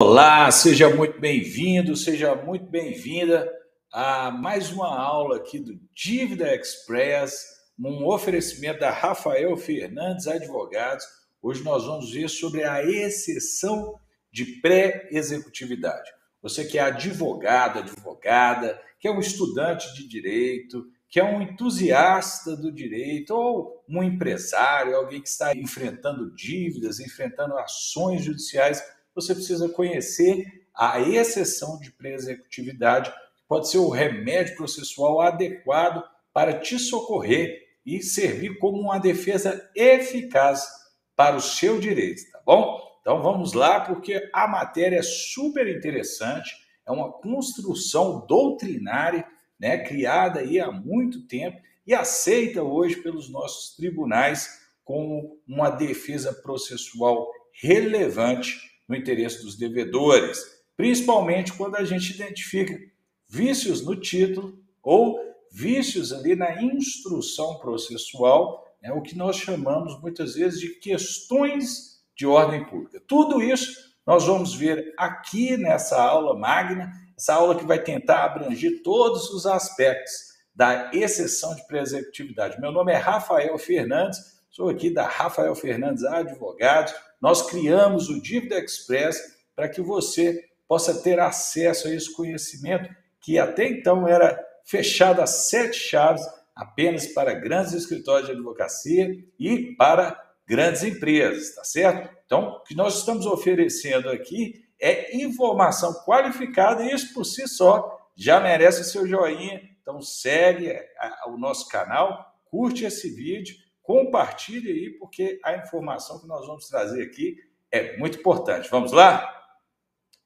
Olá, seja muito bem-vindo, seja muito bem-vinda a mais uma aula aqui do Dívida Express, um oferecimento da Rafael Fernandes Advogados. Hoje nós vamos ver sobre a exceção de pré-executividade. Você que é advogado, advogada, que é um estudante de direito, que é um entusiasta do direito ou um empresário, alguém que está enfrentando dívidas, enfrentando ações judiciais, você precisa conhecer a exceção de pré-executividade, que pode ser o remédio processual adequado para te socorrer e servir como uma defesa eficaz para o seu direito, tá bom? Então vamos lá, porque a matéria é super interessante, é uma construção doutrinária, né, criada aí há muito tempo e aceita hoje pelos nossos tribunais como uma defesa processual relevante no interesse dos devedores, principalmente quando a gente identifica vícios no título ou vícios ali na instrução processual, né, o que nós chamamos muitas vezes de questões de ordem pública. Tudo isso nós vamos ver aqui nessa aula magna, essa aula que vai tentar abranger todos os aspectos da exceção de pré-executividade. Meu nome é Rafael Fernandes, sou aqui da Rafael Fernandes Advogados. Nós criamos o Dívida Express para que você possa ter acesso a esse conhecimento que até então era fechado a 7 chaves apenas para grandes escritórios de advocacia e para grandes empresas, tá certo? Então, o que nós estamos oferecendo aqui é informação qualificada e isso por si só já merece o seu joinha. Então, segue o nosso canal, curte esse vídeo, compartilhe aí, porque a informação que nós vamos trazer aqui é muito importante. Vamos lá?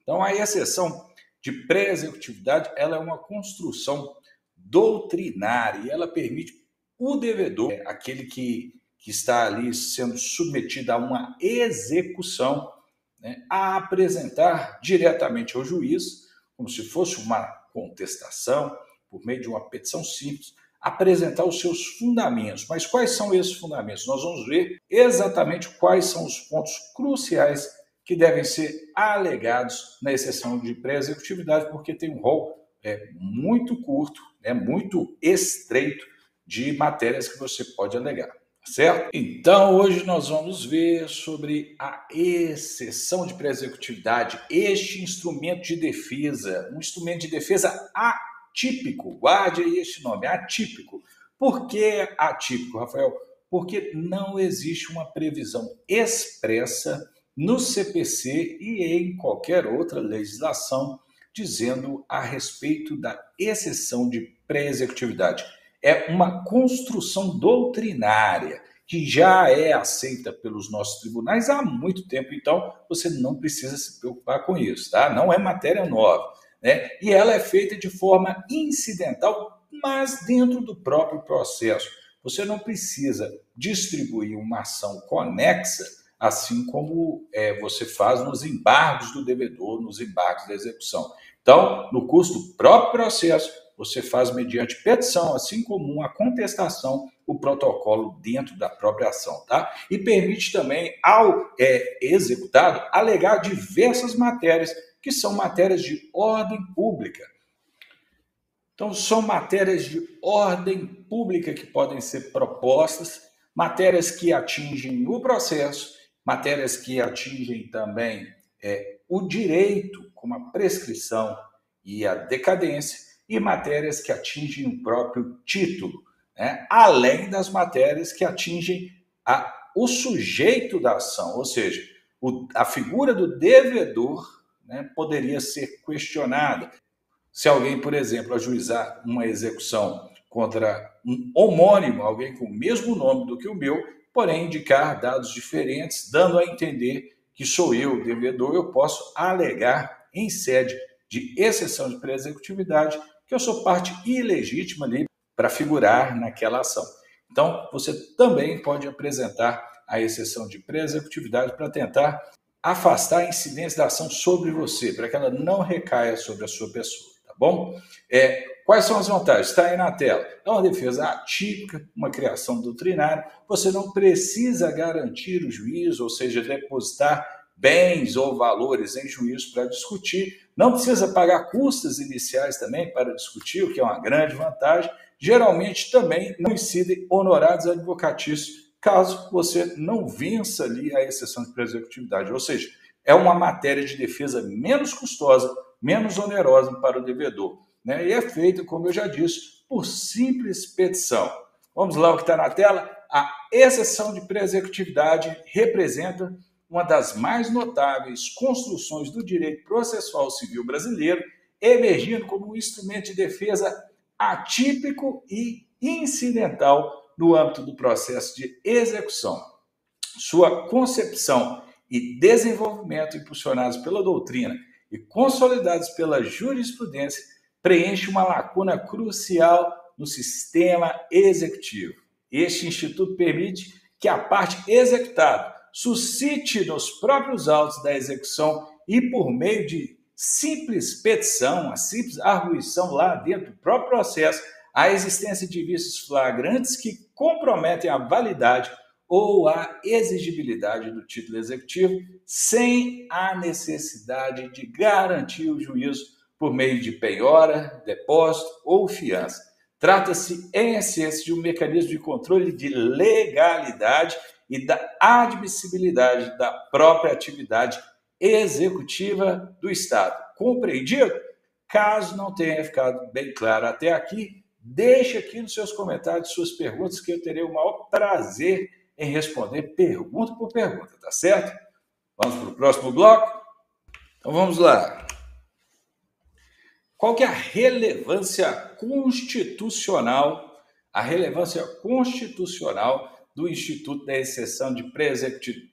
Então, a exceção de pré-executividade, ela é uma construção doutrinária e ela permite o devedor, aquele que está ali sendo submetido a uma execução, né, a apresentar diretamente ao juiz, como se fosse uma contestação, por meio de uma petição simples, apresentar os seus fundamentos. Mas quais são esses fundamentos? Nós vamos ver exatamente quais são os pontos cruciais que devem ser alegados na exceção de pré-executividade, porque tem um rol muito curto, muito estreito de matérias que você pode alegar, certo? Então, hoje nós vamos ver sobre a exceção de pré-executividade, este instrumento de defesa, um instrumento de defesa atípico, guarde aí este nome, atípico. Por que atípico, Rafael? Porque não existe uma previsão expressa no CPC e em qualquer outra legislação dizendo a respeito da exceção de pré-executividade. É uma construção doutrinária que já é aceita pelos nossos tribunais há muito tempo, então você não precisa se preocupar com isso, tá? Não é matéria nova, né? E ela é feita de forma incidental, mas dentro do próprio processo. Você não precisa distribuir uma ação conexa, assim como você faz nos embargos do devedor, nos embargos da execução. Então, no curso do próprio processo, você faz mediante petição, assim como uma contestação, o protocolo dentro da própria ação, tá? E permite também ao executado alegar diversas matérias, que são matérias de ordem pública. Então, são matérias de ordem pública que podem ser propostas, matérias que atingem o processo, matérias que atingem também o direito, como a prescrição e a decadência, e matérias que atingem o próprio título, né? Além das matérias que atingem o sujeito da ação, ou seja, a figura do devedor, né, poderia ser questionada. Se alguém, por exemplo, ajuizar uma execução contra um homônimo, alguém com o mesmo nome do que o meu, porém indicar dados diferentes, dando a entender que sou eu o devedor, eu posso alegar em sede de exceção de pré-executividade que eu sou parte ilegítima ali para figurar naquela ação. Então, você também pode apresentar a exceção de pré-executividade para tentar afastar a incidência da ação sobre você, para que ela não recaia sobre a sua pessoa, tá bom? Quais são as vantagens? Está aí na tela. É uma defesa atípica, uma criação doutrinária. Você não precisa garantir o juízo, ou seja, depositar bens ou valores em juízo para discutir, não precisa pagar custas iniciais também para discutir, o que é uma grande vantagem. Geralmente também não incidem honorários advocatícios, caso você não vença ali a exceção de pré-executividade. Ou seja, é uma matéria de defesa menos custosa, menos onerosa para o devedor, né? E é feita, como eu já disse, por simples petição. Vamos lá, o que está na tela? A exceção de pré-executividade representa uma das mais notáveis construções do direito processual civil brasileiro, emergindo como um instrumento de defesa atípico e incidental no âmbito do processo de execução. Sua concepção e desenvolvimento, impulsionados pela doutrina e consolidados pela jurisprudência, preenche uma lacuna crucial no sistema executivo. Este instituto permite que a parte executada suscite nos próprios autos da execução e por meio de simples petição, a simples arguição lá dentro do próprio processo, a existência de vícios flagrantes que comprometem a validade ou a exigibilidade do título executivo, sem a necessidade de garantir o juízo por meio de penhora, depósito ou fiança. Trata-se, em essência, de um mecanismo de controle de legalidade e da admissibilidade da própria atividade executiva do Estado. Compreendido? Caso não tenha ficado bem claro até aqui, deixe aqui nos seus comentários suas perguntas, que eu terei o maior prazer em responder pergunta por pergunta, tá certo? Vamos para o próximo bloco? Então vamos lá. Qual que é a relevância constitucional? A relevância constitucional do Instituto da Exceção de Pré-Executividade,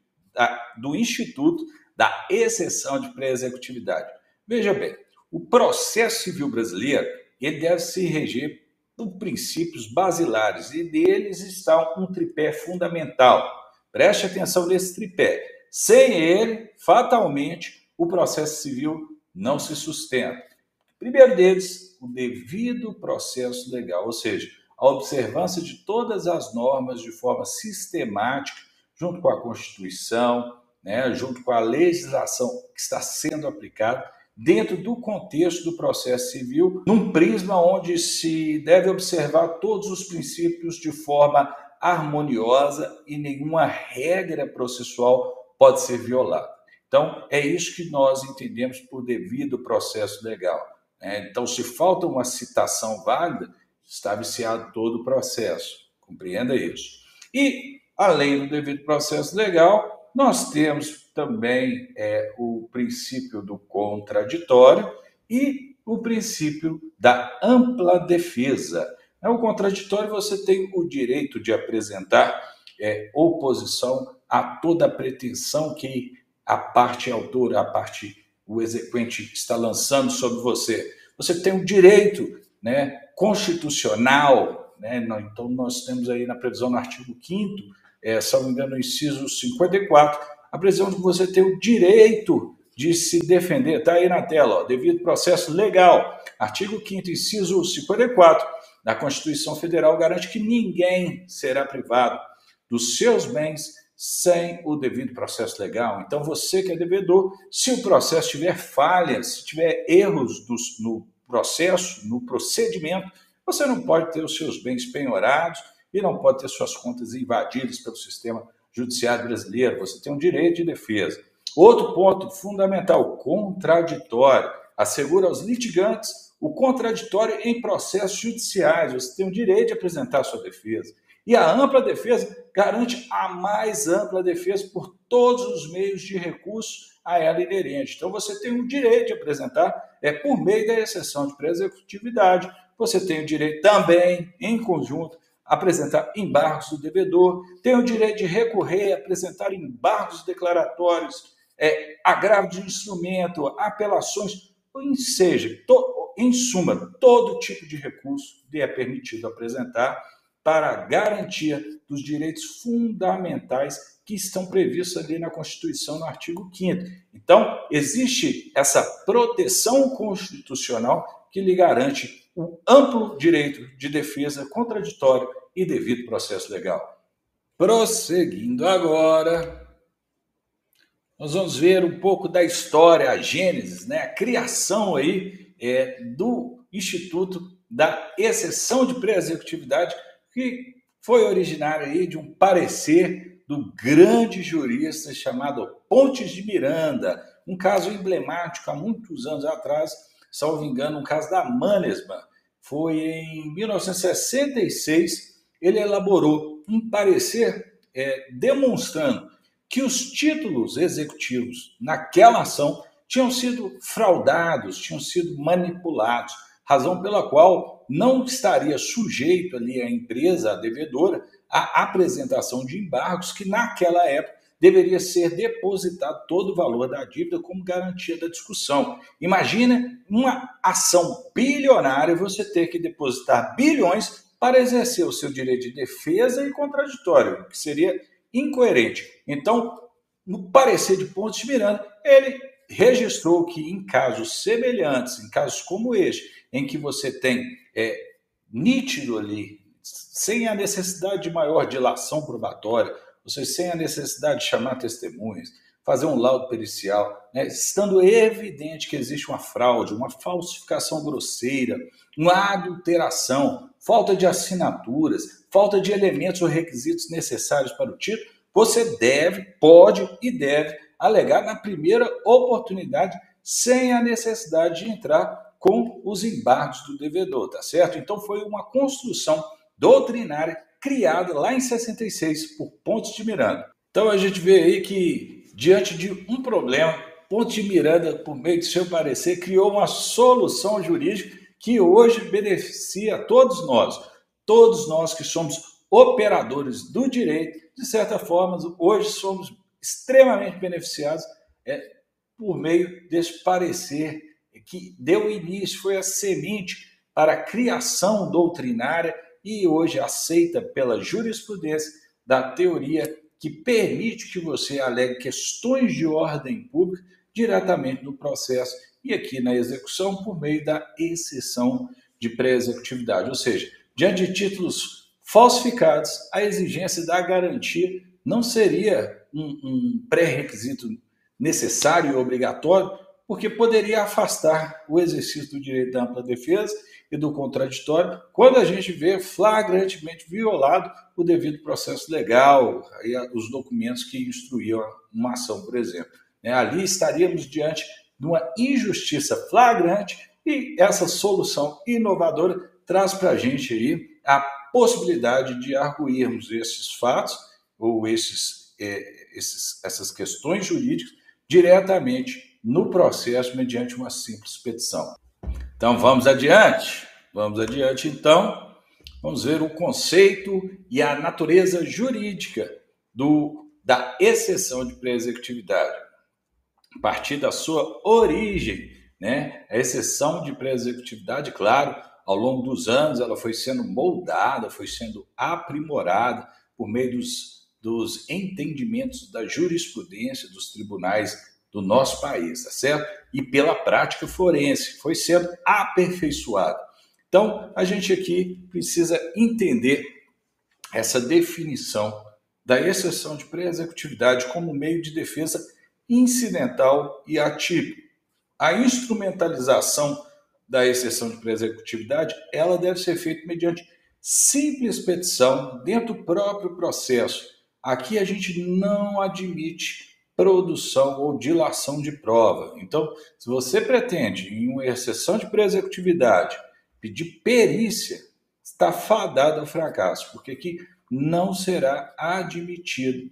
do Instituto da Exceção de Pré-Executividade. Veja bem, o processo civil brasileiro ele deve se reger por princípios basilares e deles está um tripé fundamental. Preste atenção nesse tripé. Sem ele, fatalmente, o processo civil não se sustenta. Primeiro deles, o devido processo legal, ou seja, a observância de todas as normas de forma sistemática, junto com a Constituição, né, junto com a legislação que está sendo aplicada, dentro do contexto do processo civil, num prisma onde se deve observar todos os princípios de forma harmoniosa e nenhuma regra processual pode ser violada. Então, é isso que nós entendemos por devido processo legal. Então, se falta uma citação válida, está viciado todo o processo. Compreenda isso. E, além do devido processo legal, nós temos também o princípio do contraditório e o princípio da ampla defesa. No contraditório, você tem o direito de apresentar oposição a toda pretensão que a parte autora, o exequente está lançando sobre você. Você tem o direito, né, constitucional, né? Então nós temos aí na previsão no artigo 5º, se não me engano, no inciso 54, a previsão de que você tem o direito de se defender. Está aí na tela, ó, devido processo legal. Artigo 5º, inciso 54 da Constituição Federal garante que ninguém será privado dos seus bens sem o devido processo legal. Então, você que é devedor, se o processo tiver falhas, se tiver erros no processo, no procedimento, você não pode ter os seus bens penhorados e não pode ter suas contas invadidas pelo sistema judiciário brasileiro. Você tem um direito de defesa. Outro ponto fundamental, contraditório. Assegura aos litigantes o contraditório em processos judiciais. Você tem o direito de apresentar a sua defesa. E a ampla defesa garante a mais ampla defesa por todos os meios de recurso a ela inerente. Então, você tem o direito de apresentar, por meio da exceção de pré-executividade, você tem o direito também, em conjunto, apresentar embargos do devedor, tem o direito de recorrer, apresentar embargos declaratórios, agravo de instrumento, apelações, em suma, todo tipo de recurso é permitido apresentar para a garantia dos direitos fundamentais que estão previstos ali na Constituição, no artigo 5º. Então, existe essa proteção constitucional que lhe garante um amplo direito de defesa, contraditório e devido processo legal. Prosseguindo agora, Nós vamos ver um pouco da história, a gênese, né, a criação aí do Instituto da Exceção de Pré-Executividade, que foi originário aí de um parecer do grande jurista chamado Pontes de Miranda, um caso emblemático há muitos anos atrás, salvo engano, um caso da Mannesmann. Foi em 1966, ele elaborou um parecer demonstrando que os títulos executivos naquela ação tinham sido fraudados, tinham sido manipulados, razão pela qual não estaria sujeito ali a empresa, a devedora, à apresentação de embargos que naquela época deveria ser depositado todo o valor da dívida como garantia da discussão. Imagina uma ação bilionária, você ter que depositar bilhões para exercer o seu direito de defesa e contraditório, que seria incoerente. Então, no parecer de Pontes de Miranda, ele registrou que em casos semelhantes, em casos como este, em que você tem nítido ali, sem a necessidade de maior dilação probatória, ou seja, sem a necessidade de chamar testemunhas, fazer um laudo pericial, né, estando evidente que existe uma fraude, uma falsificação grosseira, uma adulteração, falta de assinaturas, falta de elementos ou requisitos necessários para o título, você pode e deve alegar na primeira oportunidade, sem a necessidade de entrar com os embargos do devedor, tá certo? Então foi uma construção doutrinária criada lá em 66 por Pontes de Miranda. Então a gente vê aí que, diante de um problema, Pontes de Miranda, por meio de seu parecer, criou uma solução jurídica que hoje beneficia todos nós que somos operadores do direito, de certa forma, hoje somos extremamente beneficiados por meio desse parecer que deu início, foi a semente para a criação doutrinária e hoje aceita pela jurisprudência da teoria que permite que você alegue questões de ordem pública diretamente no processo e aqui na execução por meio da exceção de pré-executividade. Ou seja, diante de títulos falsificados, a exigência da garantia não seria um pré-requisito necessário e obrigatório, porque poderia afastar o exercício do direito da ampla defesa e do contraditório quando a gente vê flagrantemente violado o devido processo legal, aí os documentos que instruíam uma ação, por exemplo. Ali estaríamos diante de uma injustiça flagrante e essa solução inovadora traz para a gente aí a possibilidade de arguirmos esses fatos ou essas questões jurídicas diretamente no processo mediante uma simples petição. Então vamos adiante. Então. Vamos ver o conceito e a natureza jurídica da exceção de pré-executividade. A partir da sua origem, né? A exceção de pré-executividade, claro, ao longo dos anos ela foi sendo moldada, foi sendo aprimorada por meio dos entendimentos da jurisprudência dos tribunais do nosso país, tá certo? E pela prática forense, foi sendo aperfeiçoada. Então, a gente aqui precisa entender essa definição da exceção de pré-executividade como meio de defesa incidental e atípico. A instrumentalização da exceção de pré-executividade, ela deve ser feita mediante simples petição dentro do próprio processo. Aqui a gente não admite produção ou dilação de prova. Então, se você pretende, em uma exceção de pré-executividade, pedir perícia, está fadado ao fracasso, porque aqui não será admitido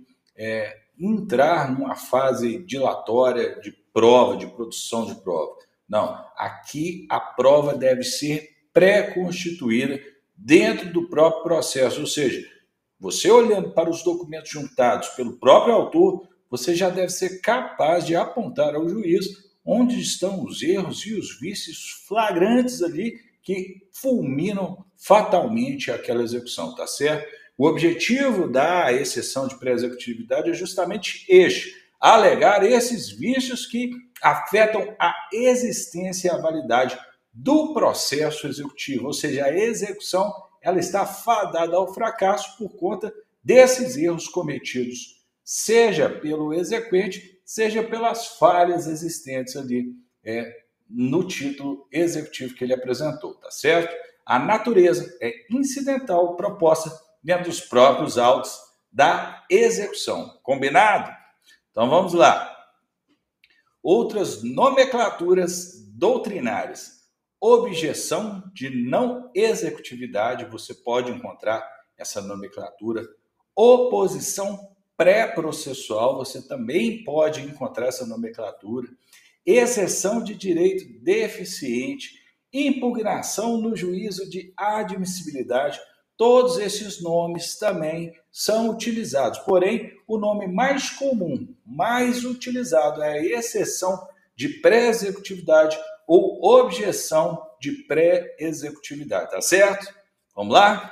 entrar numa fase dilatória de prova, de produção de prova. Não, aqui a prova deve ser pré-constituída dentro do próprio processo, ou seja, você olhando para os documentos juntados pelo próprio autor, você já deve ser capaz de apontar ao juiz onde estão os erros e os vícios flagrantes ali que fulminam fatalmente aquela execução, tá certo? O objetivo da exceção de pré-executividade é justamente alegar esses vícios que afetam a existência e a validade do processo executivo, ou seja, a execução ela está fadada ao fracasso por conta desses erros cometidos, seja pelo exequente, seja pelas falhas existentes ali no título executivo que ele apresentou, tá certo? A natureza é incidental proposta dentro dos próprios autos da execução. Combinado? Então vamos lá. Outras nomenclaturas doutrinárias. Objeção de não executividade, você pode encontrar essa nomenclatura. Oposição pré-processual, você também pode encontrar essa nomenclatura. Exceção de direito deficiente, impugnação no juízo de admissibilidade. Todos esses nomes também são utilizados, porém, o nome mais comum, mais utilizado é a exceção de pré-executividade ou objeção de pré-executividade, tá certo? Vamos lá?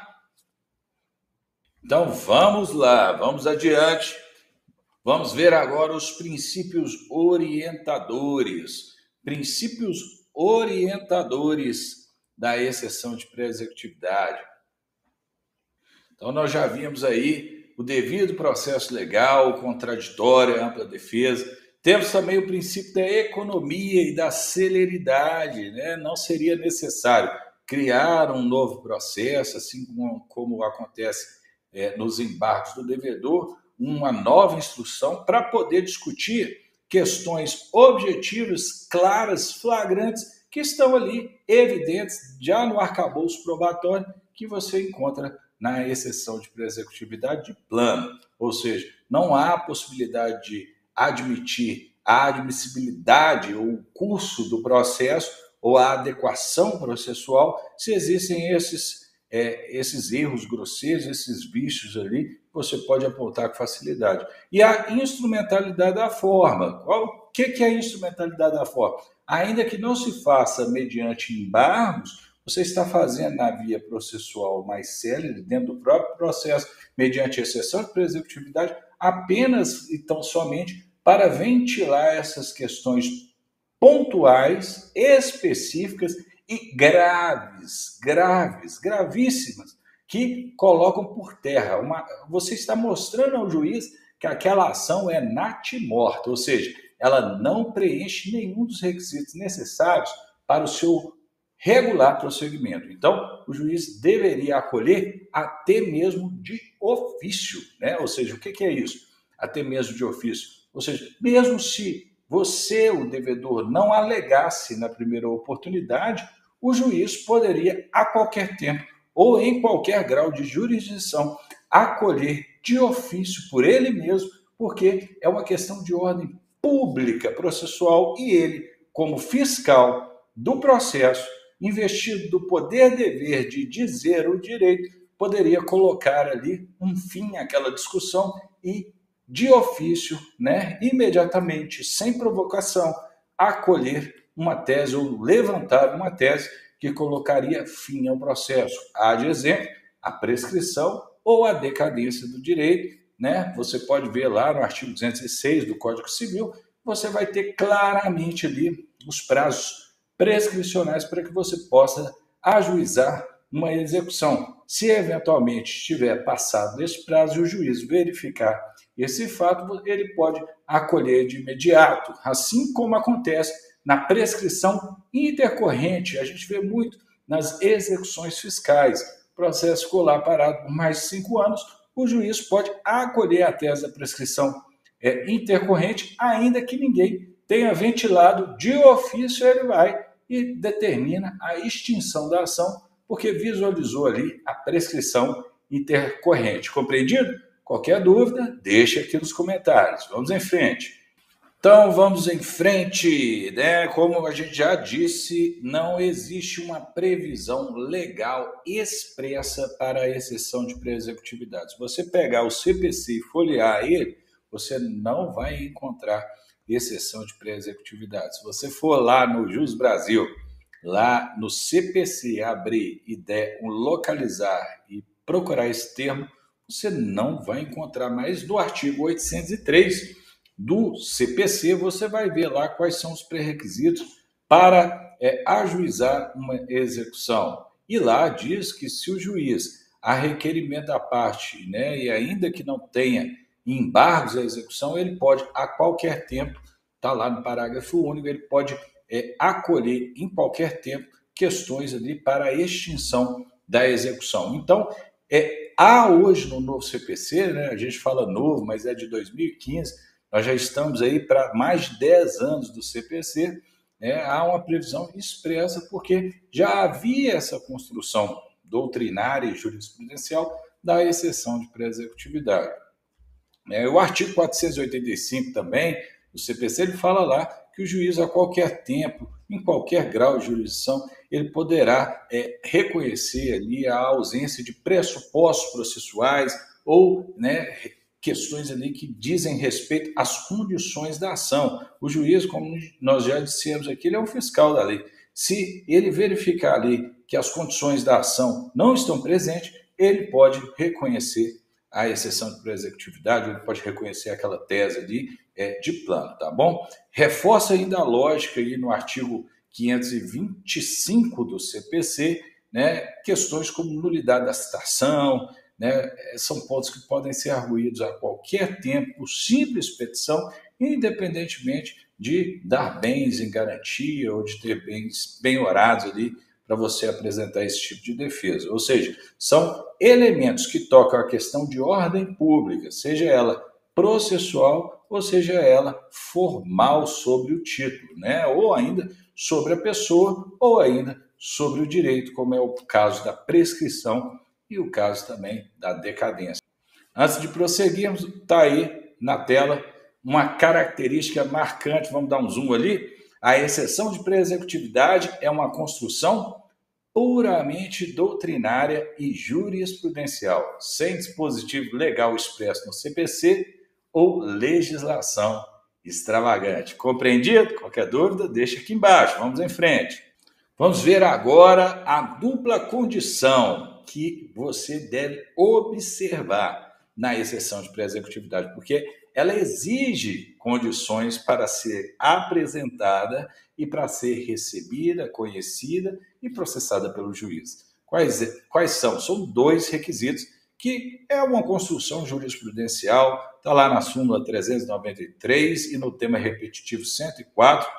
Então, vamos lá, vamos adiante. Vamos ver agora os princípios orientadores. Princípios orientadores da exceção de pré-executividade. Então, nós já vimos aí o devido processo legal, o contraditório, a ampla defesa. Temos também o princípio da economia e da celeridade, né? Não seria necessário criar um novo processo, assim como acontece nos embargos do devedor, uma nova instrução para poder discutir questões objetivas, claras, flagrantes, que estão ali evidentes já no arcabouço probatório que você encontra na exceção de pré-executividade de plano. Ou seja, não há possibilidade de admitir a admissibilidade ou o curso do processo ou a adequação processual se existem esses erros grosseiros, esses vícios ali, você pode apontar com facilidade. E a instrumentalidade da forma. O que é a instrumentalidade da forma? Ainda que não se faça mediante embargos, você está fazendo na via processual mais célere, dentro do próprio processo, mediante exceção de pré-executividade, apenas e tão somente para ventilar essas questões pontuais, específicas e gravíssimas, que colocam por terra. Você está mostrando ao juiz que aquela ação é natimorta, ou seja, ela não preenche nenhum dos requisitos necessários para o seu regular prosseguimento. Então, o juiz deveria acolher até mesmo de ofício, né? Ou seja, o que é isso? Até mesmo de ofício. Ou seja, mesmo se você, o devedor, não alegasse na primeira oportunidade, o juiz poderia, a qualquer tempo ou em qualquer grau de jurisdição, acolher de ofício por ele mesmo, porque é uma questão de ordem pública processual e ele, como fiscal do processo, investido do poder-dever de dizer o direito, poderia colocar ali um fim àquela discussão e, de ofício, né, imediatamente, sem provocação, acolher uma tese ou levantar uma tese que colocaria fim ao processo. Há de exemplo, a prescrição ou a decadência do direito, né? Você pode ver lá no artigo 206 do Código Civil, você vai ter claramente ali os prazos prescricionais para que você possa ajuizar uma execução. Se eventualmente estiver passado desse prazo e o juiz verificar esse fato, ele pode acolher de imediato, assim como acontece na prescrição intercorrente. A gente vê muito nas execuções fiscais. O processo ficou lá parado por mais de 5 anos, o juiz pode acolher a tese da prescrição intercorrente, ainda que ninguém tenha ventilado de ofício, ele vai e determina a extinção da ação, porque visualizou ali a prescrição intercorrente. Compreendido? Qualquer dúvida, deixe aqui nos comentários. Vamos em frente. Então, vamos em frente, né? Como a gente já disse, não existe uma previsão legal expressa para a exceção de pré-executividade. Se você pegar o CPC e folhear ele, você não vai encontrar exceção de pré-executividade. Se você for lá no Jus Brasil, lá no CPC, abrir e der um localizar e procurar esse termo, você não vai encontrar mais. Do artigo 803 do CPC, você vai ver lá quais são os pré-requisitos para ajuizar uma execução. E lá diz que se o juiz, a requerimento da parte, né, e ainda que não tenha embargos à execução, ele pode, a qualquer tempo, está lá no parágrafo único, ele pode acolher em qualquer tempo questões ali para a extinção da execução. Então, há hoje no novo CPC, né, a gente fala novo, mas é de 2015, nós já estamos aí para mais de 10 anos do CPC, há uma previsão expressa, porque já havia essa construção doutrinária e jurisprudencial da exceção de pré-executividade. O artigo 485 também, do CPC, ele fala lá que o juiz, a qualquer tempo, em qualquer grau de jurisdição, ele poderá reconhecer ali a ausência de pressupostos processuais ou questões ali que dizem respeito às condições da ação. O juiz, como nós já dissemos aqui, ele é o fiscal da lei. Se ele verificar ali que as condições da ação não estão presentes, ele pode reconhecer a exceção de pré-executividade, ele pode reconhecer aquela tese ali de plano, tá bom? Reforça ainda a lógica aí no artigo 525 do CPC, questões como nulidade da citação, são pontos que podem ser arguídos a qualquer tempo, por simples petição, independentemente de dar bens em garantia ou de ter bens penhorados ali para você apresentar esse tipo de defesa. Ou seja, são elementos que tocam a questão de ordem pública, seja ela processual ou seja ela formal sobre o título, ou ainda sobre a pessoa, ou ainda sobre o direito, como é o caso da prescrição e o caso também da decadência. Antes de prosseguirmos, está aí na tela uma característica marcante, vamos dar um zoom ali. A exceção de pré-executividade é uma construção puramente doutrinária e jurisprudencial, sem dispositivo legal expresso no CPC ou legislação extravagante. Compreendido? Qualquer dúvida, deixa aqui embaixo. Vamos em frente. Vamos ver agora a dupla condição que você deve observar na exceção de pré-executividade, porque ela exige condições para ser apresentada e para ser recebida, conhecida e processada pelo juiz. Quais são? São 2 requisitos, que é uma construção jurisprudencial, está lá na súmula 393 e no tema repetitivo 104,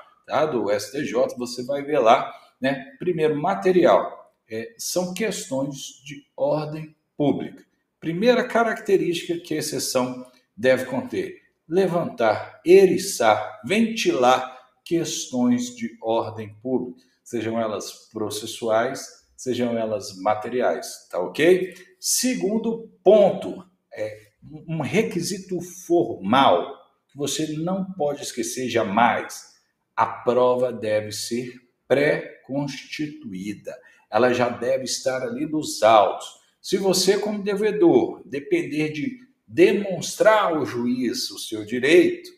do STJ, você vai ver lá, primeiro, material. São questões de ordem pública. Primeira característica que a exceção deve conter: levantar, eriçar, ventilar questões de ordem pública, sejam elas processuais, sejam elas materiais, tá ok? Segundo ponto, um requisito formal que você não pode esquecer jamais: a prova deve ser pré-constituída, ela já deve estar ali nos autos. Se você, como devedor, depender de demonstrar ao juiz o seu direito,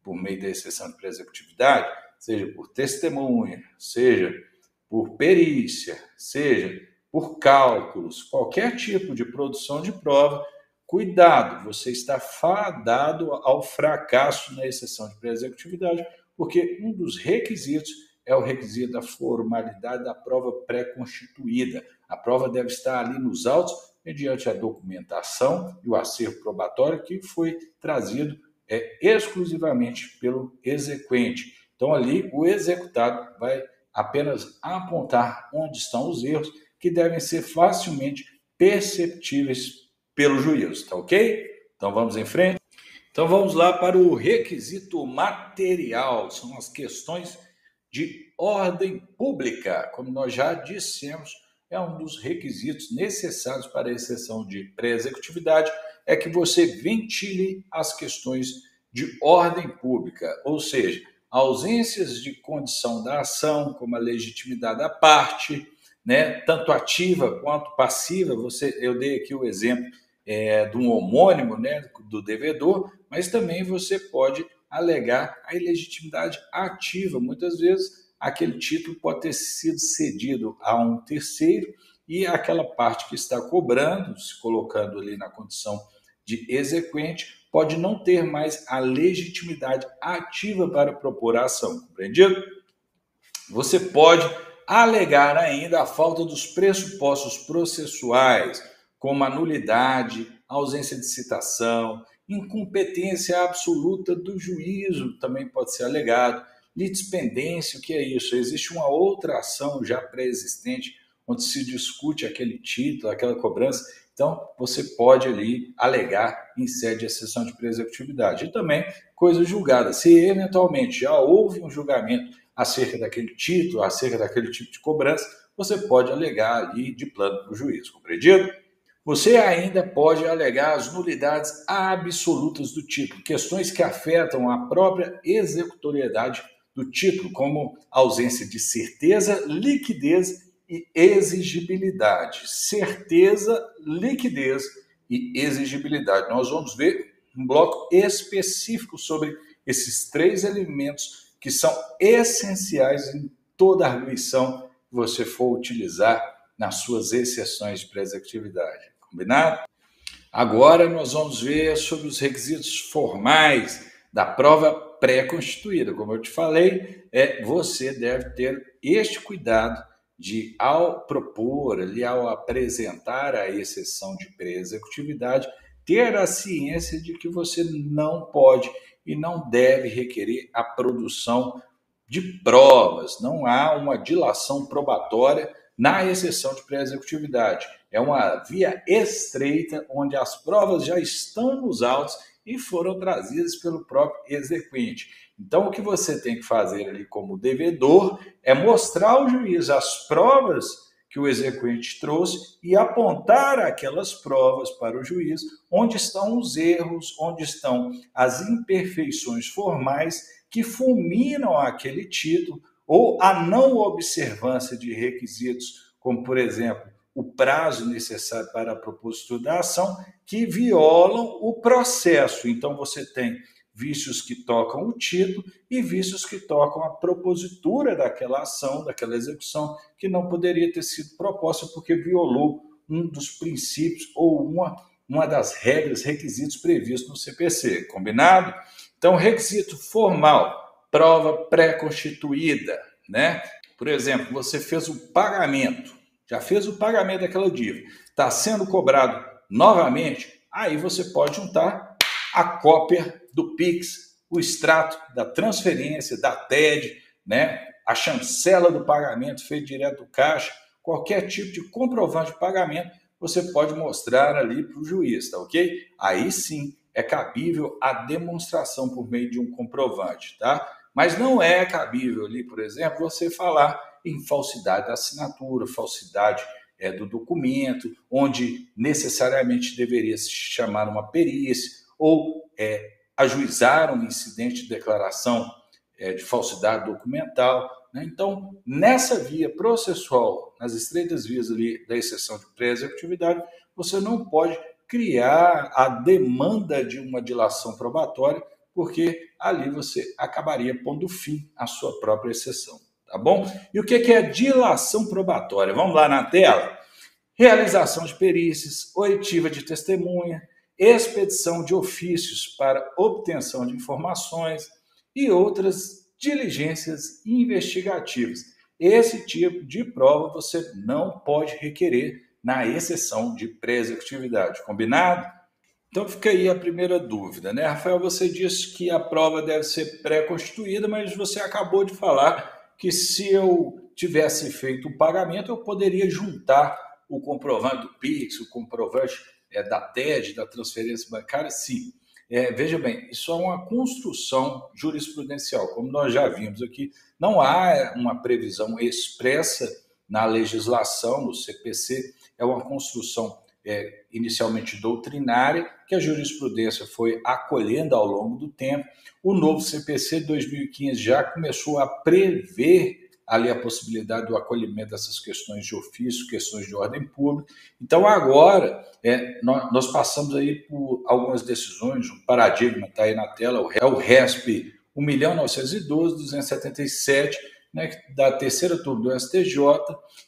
por meio da exceção de pré-executividade, seja por testemunha, seja por perícia, seja por cálculos, qualquer tipo de produção de prova, cuidado, você está fadado ao fracasso na exceção de pré-executividade, porque um dos requisitos é o requisito da formalidade da prova pré-constituída. A prova deve estar ali nos autos, mediante a documentação e o acervo probatório que foi trazido exclusivamente pelo exequente. Então, ali, o executado vai apenas apontar onde estão os erros, que devem ser facilmente perceptíveis pelo juiz, tá ok? Então, vamos em frente. Então, vamos lá para o requisito material, são as questões de ordem pública. Como nós já dissemos, é um dos requisitos necessários para a exceção de pré-executividade, é que você ventile as questões de ordem pública, ou seja, ausências de condição da ação, como a legitimidade da parte, tanto ativa quanto passiva. Eu dei aqui o exemplo de um homônimo, do devedor, mas também você pode alegar a ilegitimidade ativa. Muitas vezes aquele título pode ter sido cedido a um terceiro e aquela parte que está cobrando, se colocando ali na condição de exequente, pode não ter mais a legitimidade ativa para propor a ação, compreendido? Você pode alegar ainda a falta dos pressupostos processuais, como a nulidade, a ausência de citação, Incompetência absoluta do juízo também pode ser alegado. Litispendência, o que é isso? Existe uma outra ação já pré-existente onde se discute aquele título, aquela cobrança. Então, você pode ali alegar em sede de exceção de pré-executividade. E também coisa julgada. Se eventualmente já houve um julgamento acerca daquele título, acerca daquele tipo de cobrança, você pode alegar ali de plano para o juiz, compreendido? Você ainda pode alegar as nulidades absolutas do título, questões que afetam a própria executoriedade do título, como ausência de certeza, liquidez e exigibilidade. Certeza, liquidez e exigibilidade. Nós vamos ver um bloco específico sobre esses três elementos que são essenciais em toda arguição que você for utilizar nas suas exceções de pré-executividade. Combinado? Agora nós vamos ver sobre os requisitos formais da prova pré-constituída. Como eu te falei, você deve ter este cuidado de, ao propor, ali, ao apresentar a exceção de pré-executividade, ter a ciência de que você não pode e não deve requerer a produção de provas. Não há uma dilação probatória na exceção de pré-executividade. É uma via estreita onde as provas já estão nos autos e foram trazidas pelo próprio exequente. Então, o que você tem que fazer ali como devedor é mostrar ao juiz as provas que o exequente trouxe e apontar aquelas provas para o juiz onde estão os erros, onde estão as imperfeições formais que fulminam aquele título ou a não observância de requisitos, como, por exemplo, o prazo necessário para a propositura da ação, que violam o processo. Então, você tem vícios que tocam o título e vícios que tocam a propositura daquela ação, daquela execução, que não poderia ter sido proposta porque violou um dos princípios ou uma das regras, requisitos previstos no CPC. Combinado? Então, requisito formal, prova pré-constituída, né? Por exemplo, você fez o pagamento, já fez o pagamento daquela dívida, está sendo cobrado novamente, aí você pode juntar a cópia do Pix, o extrato da transferência, da TED, né? A chancela do pagamento feito direto do caixa, qualquer tipo de comprovante de pagamento, você pode mostrar ali para o juiz, tá ok? Aí sim é cabível a demonstração por meio de um comprovante, tá? Mas não é cabível ali, por exemplo, você falar em falsidade da assinatura, falsidade do documento, onde necessariamente deveria se chamar uma perícia, ou ajuizar um incidente de declaração de falsidade documental, né? Então, nessa via processual, nas estreitas vias ali da exceção de pré-executividade, você não pode criar a demanda de uma dilação probatória, porque ali você acabaria pondo fim à sua própria exceção, tá bom? E o que é dilação probatória? Vamos lá na tela? Realização de perícias, oitiva de testemunha, expedição de ofícios para obtenção de informações e outras diligências investigativas. Esse tipo de prova você não pode requerer na exceção de pré-executividade. Combinado? Então fica aí a primeira dúvida, né? Rafael, você disse que a prova deve ser pré-constituída, mas você acabou de falar que se eu tivesse feito o pagamento, eu poderia juntar o comprovante do Pix, o comprovante da TED, da transferência bancária, sim. Veja bem, isso é uma construção jurisprudencial, como nós já vimos aqui, não há uma previsão expressa na legislação, no CPC, é uma construção inicialmente doutrinária, que a jurisprudência foi acolhendo ao longo do tempo. O novo CPC de 2015 já começou a prever ali a possibilidade do acolhimento dessas questões de ofício, questões de ordem pública. Então, agora, nós passamos aí por algumas decisões, um paradigma está aí na tela, é o RESP 1.912.277, né, da terceira turma do STJ,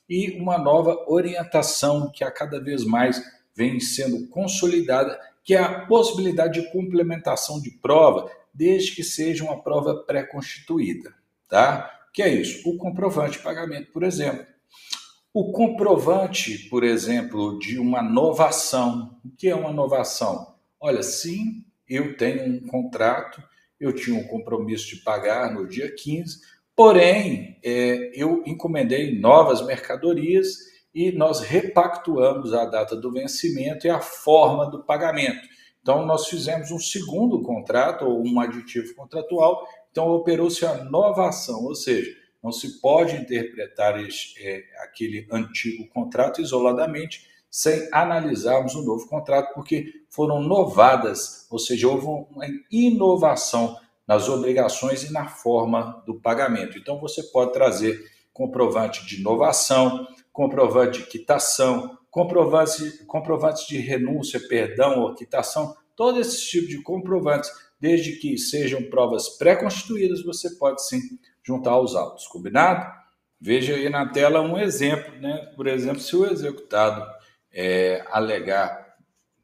e uma nova orientação que a cada vez mais vem sendo consolidada, que é a possibilidade de complementação de prova, desde que seja uma prova pré-constituída, tá? Que é isso? O comprovante de pagamento, por exemplo. O comprovante, por exemplo, de uma novação. O que é uma novação? Olha, sim, eu tenho um contrato, eu tinha um compromisso de pagar no dia 15, porém, eu encomendei novas mercadorias e nós repactuamos a data do vencimento e a forma do pagamento. Então, nós fizemos um segundo contrato, ou um aditivo contratual, então operou-se a novação, ou seja, não se pode interpretar aquele antigo contrato isoladamente, sem analisarmos o novo contrato, porque foram novadas, ou seja, houve uma inovação nas obrigações e na forma do pagamento. Então, você pode trazer comprovante de novação, comprovante de quitação, comprovantes de renúncia, perdão ou quitação, todo esse tipo de comprovantes, desde que sejam provas pré-constituídas, você pode sim juntar aos autos, combinado? Veja aí na tela um exemplo, né? Por exemplo, se o executado alegar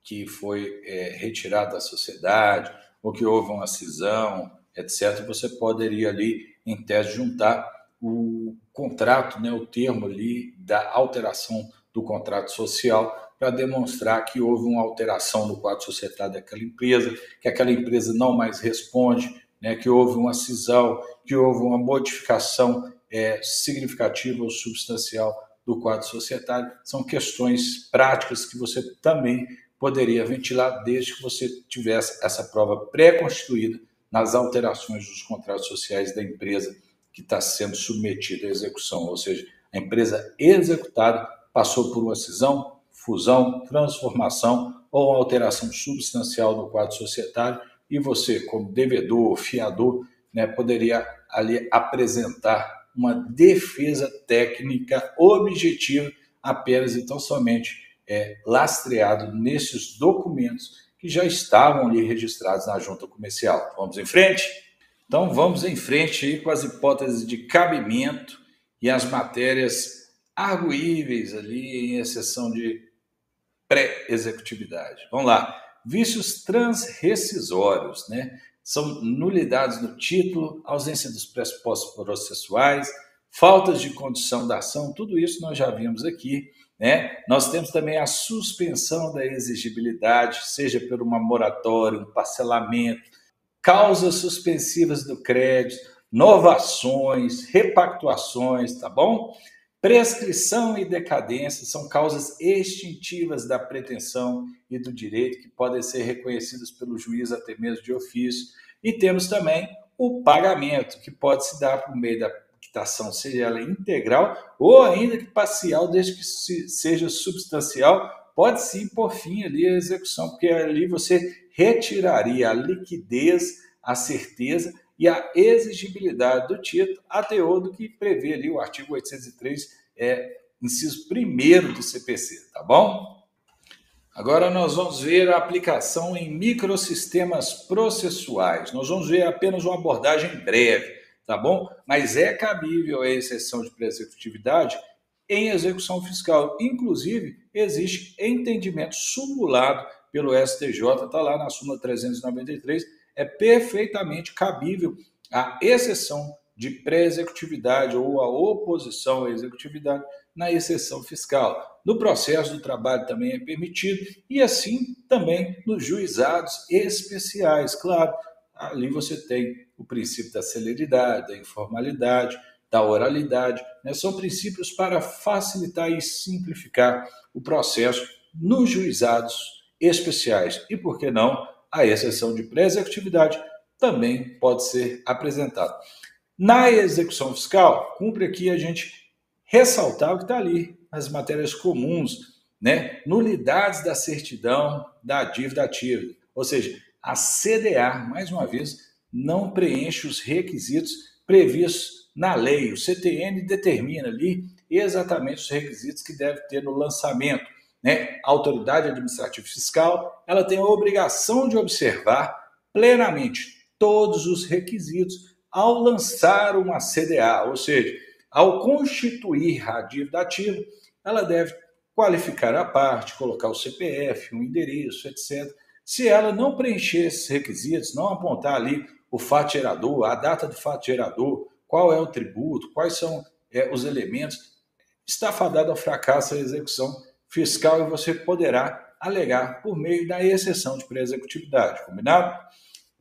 que foi retirado da sociedade ou que houve uma cisão, etc., você poderia ali, em tese, juntar o contrato, né, o termo ali da alteração do contrato social para demonstrar que houve uma alteração no quadro societário daquela empresa, que aquela empresa não mais responde, né, que houve uma cisão, que houve uma modificação significativa ou substancial do quadro societário. São questões práticas que você também poderia ventilar desde que você tivesse essa prova pré-constituída nas alterações dos contratos sociais da empresa que está sendo submetida à execução, ou seja, a empresa executada passou por uma cisão, fusão, transformação ou alteração substancial no quadro societário e você, como devedor, fiador, né, poderia ali apresentar uma defesa técnica objetiva apenas e tão somente lastreado nesses documentos que já estavam ali registrados na junta comercial. Vamos em frente? Então vamos em frente aí com as hipóteses de cabimento e as matérias arguíveis ali em exceção de pré-executividade. Vamos lá. Vícios transrescisórios, né? São nulidades no título, ausência dos pressupostos processuais, faltas de condição da ação, tudo isso nós já vimos aqui, né? Nós temos também a suspensão da exigibilidade, seja por uma moratória, um parcelamento, causas suspensivas do crédito, novações, repactuações, tá bom? Prescrição e decadência são causas extintivas da pretensão e do direito que podem ser reconhecidas pelo juiz até mesmo de ofício. E temos também o pagamento, que pode se dar por meio da quitação, seja ela integral ou ainda que parcial, desde que seja substancial, pode sim pôr fim ali à execução, porque ali você retiraria a liquidez, a certeza e a exigibilidade do título, a teor do que prevê ali o artigo 803, inciso 1º do CPC, tá bom? Agora nós vamos ver a aplicação em microsistemas processuais. Nós vamos ver apenas uma abordagem breve, tá bom? Mas é cabível a exceção de pré-executividade em execução fiscal. Inclusive, existe entendimento sumulado pelo STJ, está lá na súmula 393, é perfeitamente cabível a exceção de pré-executividade ou a oposição à executividade na exceção fiscal. No processo do trabalho também é permitido e assim também nos juizados especiais. Claro, ali você tem o princípio da celeridade, da informalidade, da oralidade, né? São princípios para facilitar e simplificar o processo nos juizados especiais. E por que não? A exceção de pré-executividade também pode ser apresentada. Na execução fiscal, cumpre aqui a gente ressaltar o que está ali, as matérias comuns, né? Nulidades da certidão da dívida ativa. Ou seja, a CDA, mais uma vez, não preenche os requisitos previstos na lei. O CTN determina ali exatamente os requisitos que deve ter no lançamento, né? A autoridade administrativa fiscal, ela tem a obrigação de observar plenamente todos os requisitos ao lançar uma CDA, ou seja, ao constituir a dívida ativa, ela deve qualificar a parte, colocar o CPF, o endereço, etc. Se ela não preencher esses requisitos, não apontar ali o fato gerador, a data do fato gerador, qual é o tributo, quais são os elementos, está fadado ao fracasso a execução fiscal e você poderá alegar por meio da exceção de pré-executividade, combinado?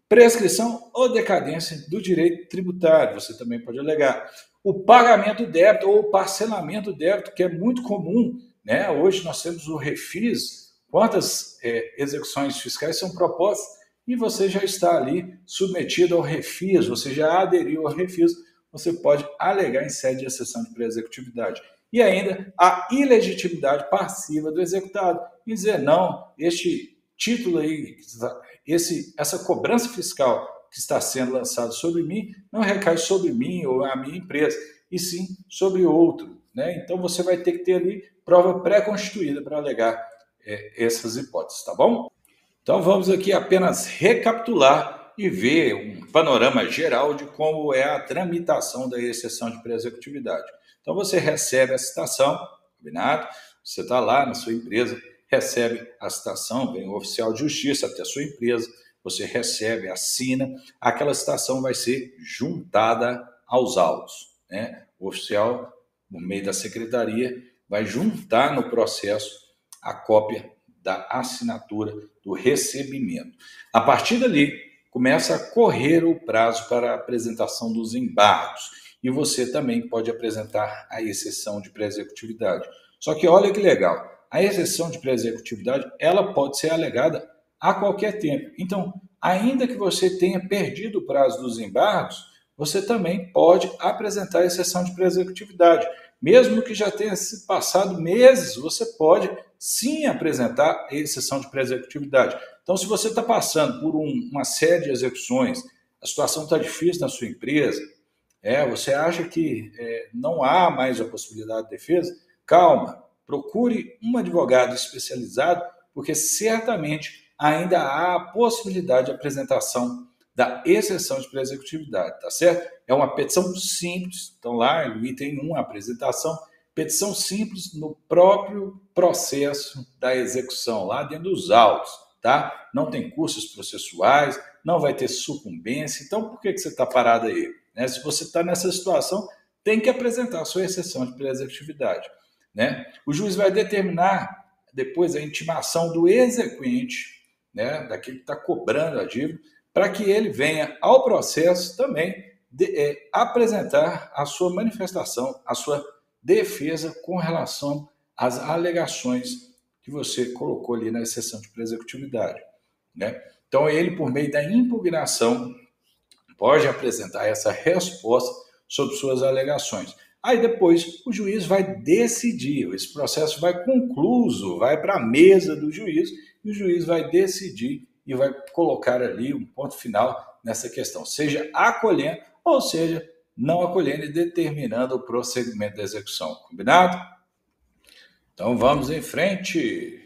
Prescrição ou decadência do direito tributário, você também pode alegar. O pagamento do débito ou o parcelamento do débito, que é muito comum, né? Hoje nós temos o refis, quantas execuções fiscais são propostas e você já está ali submetido ao refis, você já aderiu ao refis, você pode alegar em sede de exceção de pré-executividade. E ainda a ilegitimidade passiva do executado, e dizer não, este título aí, essa cobrança fiscal que está sendo lançada sobre mim, não recai sobre mim ou a minha empresa, e sim sobre outro, né? Então você vai ter que ter ali prova pré-constituída para alegar essas hipóteses, tá bom? Então vamos aqui apenas recapitular e ver um panorama geral de como é a tramitação da exceção de pré-executividade. Então você recebe a citação, combinado? Você está lá na sua empresa, recebe a citação, vem o oficial de justiça até a sua empresa, você recebe, assina, aquela citação vai ser juntada aos autos, né? O oficial, no meio da secretaria, vai juntar no processo a cópia da assinatura do recebimento. A partir dali, começa a correr o prazo para a apresentação dos embargos e você também pode apresentar a exceção de pré-executividade. Só que olha que legal, a exceção de pré-executividade ela pode ser alegada a qualquer tempo. Então, ainda que você tenha perdido o prazo dos embargos, você também pode apresentar a exceção de pré-executividade. Mesmo que já tenha se passado meses, você pode sim apresentar a exceção de pré-executividade. Então, se você está passando por uma série de execuções, a situação está difícil na sua empresa, você acha que não há mais a possibilidade de defesa, calma, procure um advogado especializado, porque certamente ainda há a possibilidade de apresentação da exceção de pré-executividade, tá certo? É uma petição simples, então lá no item 1, a apresentação, petição simples no próprio processo da execução, lá dentro dos autos, tá? Não tem custos processuais, não vai ter sucumbência, então por que você está parado aí? Né? Se você está nessa situação, tem que apresentar a sua exceção de pré-executividade, né? O juiz vai determinar depois a intimação do exequente, né, daquele que está cobrando a dívida, para que ele venha ao processo também apresentar a sua manifestação, a sua defesa com relação às alegações que você colocou ali na exceção de pré-executividade, né? Então, ele, por meio da impugnação, pode apresentar essa resposta sobre suas alegações. Aí depois o juiz vai decidir, esse processo vai concluso, vai para a mesa do juiz, e o juiz vai decidir e vai colocar ali um ponto final nessa questão, seja acolhendo ou seja não acolhendo e determinando o prosseguimento da execução. Combinado? Então vamos em frente.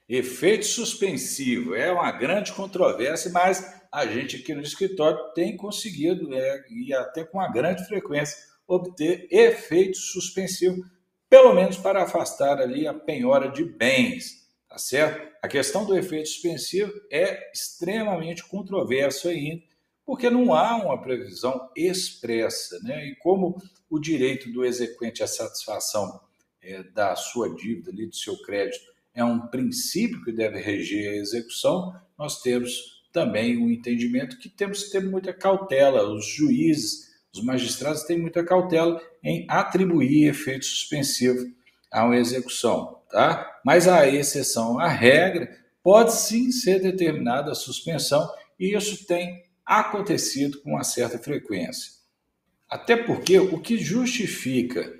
Efeito suspensivo é uma grande controvérsia, mas a gente aqui no escritório tem conseguido, e até com uma grande frequência, obter efeito suspensivo, pelo menos para afastar ali a penhora de bens, tá certo? A questão do efeito suspensivo é extremamente controverso ainda, porque não há uma previsão expressa, né? E como o direito do exequente à satisfação da sua dívida, ali, do seu crédito, é um princípio que deve reger a execução, nós temos também um entendimento que temos que ter muita cautela, os juízes, os magistrados têm muita cautela em atribuir efeito suspensivo a uma execução, tá? Mas a exceção à regra pode sim ser determinada a suspensão e isso tem acontecido com uma certa frequência. Até porque o que justifica,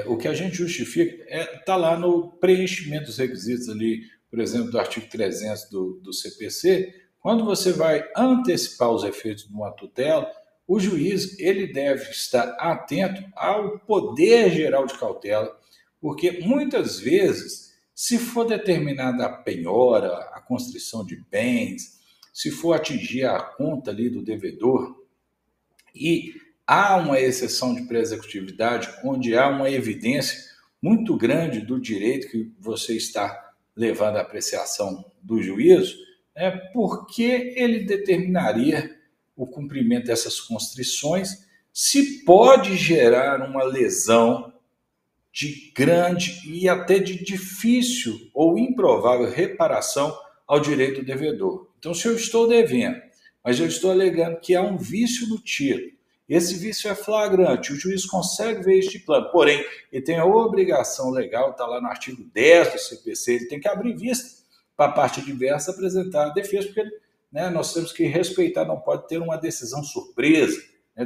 o que a gente justifica está lá no preenchimento dos requisitos ali, por exemplo, do artigo 300 do CPC, quando você vai antecipar os efeitos de uma tutela, o juiz ele deve estar atento ao poder geral de cautela, porque muitas vezes, se for determinada a penhora, a constrição de bens, se for atingir a conta ali do devedor, e há uma exceção de pré-executividade, onde há uma evidência muito grande do direito que você está levando à apreciação do juízo, por que ele determinaria o cumprimento dessas constrições, se pode gerar uma lesão de grande e até de difícil ou improvável reparação ao direito do devedor. Então, se eu estou devendo, mas eu estou alegando que há um vício no título, esse vício é flagrante, o juiz consegue ver este plano, porém, ele tem a obrigação legal, está lá no artigo 10 do CPC, ele tem que abrir vista para a parte adversa apresentar a defesa, porque nós temos que respeitar, não pode ter uma decisão surpresa.